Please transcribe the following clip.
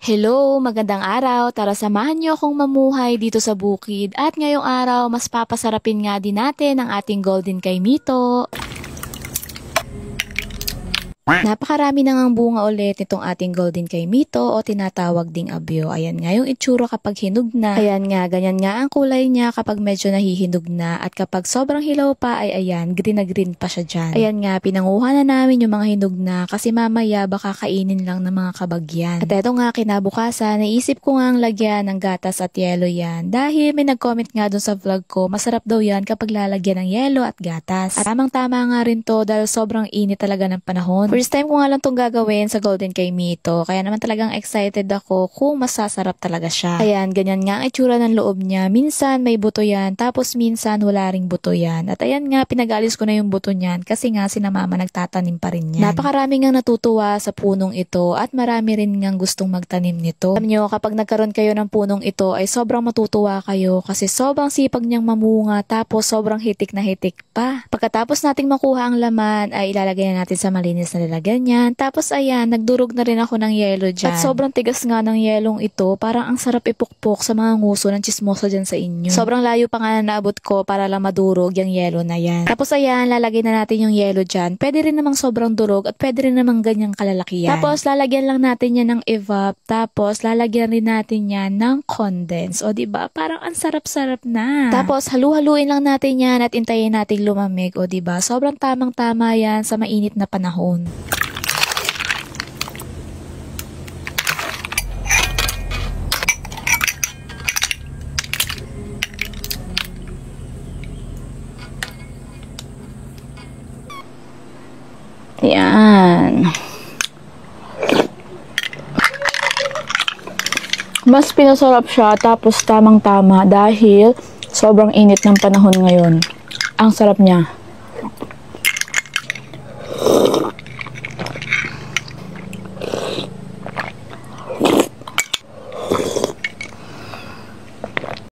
Hello, magandang araw. Tara samahan niyo akong mamuhay dito sa bukid at ngayong araw mas papasarapin nga din natin ang ating golden kaimito. Napakarami na ngang bunga ulit nitong ating golden kaimito o tinatawag ding abyo. Ayan nga yung itsura kapag hinog na. Ayan nga, ganyan nga ang kulay niya kapag medyo nahihinog na. At kapag sobrang hilaw pa ay ayan, green na green pa siya dyan. Ayan nga, pinanguha na namin yung mga hinog na kasi mamaya baka kainin lang ng mga kabagyan. At eto nga, kinabukasan, naisip ko nga ang lagyan ng gatas at yelo yan. Dahil may nag-comment nga dun sa vlog ko, masarap daw yan kapag lalagyan ng yelo at gatas. At tamang-tama nga rin to dahil sobrang init talaga ng panahon. First time ko nga lang itong gagawin sa golden kaimito, kaya naman talagang excited ako kung masasarap talaga siya. Ayan, ganyan nga ang itsura ng loob niya. Minsan may buto yan, tapos minsan wala ring buto yan. At ayan nga, pinagalis ko na yung buto niyan kasi nga si na mama nagtatanim pa rin yan. Napakarami nga natutuwa sa punong ito at marami rin nga gustong magtanim nito. Alam nyo, kapag nagkaroon kayo ng punong ito ay sobrang matutuwa kayo kasi sobrang sipag niyang mamunga tapos sobrang hitik na hitik pa. Pagkatapos nating makuha ang laman ay ilalagay na natin sa malinis na lalagyan yan. Tapos ayan, nagdurog na rin ako ng yelo dyan. At sobrang tigas nga ng yelong ito, parang ang sarap ipukpok sa mga nguso ng chismosa dyan sa inyo. Sobrang layo pa nga na naabot ko para lang madurog yung yelo na yan. Tapos ayan, lalagay na natin yung yelo dyan. Pwede rin namang sobrang durog at pwede rin namang ganyang kalalaki yan. Tapos lalagyan lang natin yan ng evap. Tapos lalagyan rin natin yan ng condense. O diba, parang ang sarap-sarap na. Tapos halu-haluin lang natin yan at intayin natin lumamig. O diba, sobrang tamang-tama yan sa mainit na panahon. Yan. Mas pinasarap siya tapos tamang-tama dahil sobrang init ng panahon ngayon. Ang sarap niya.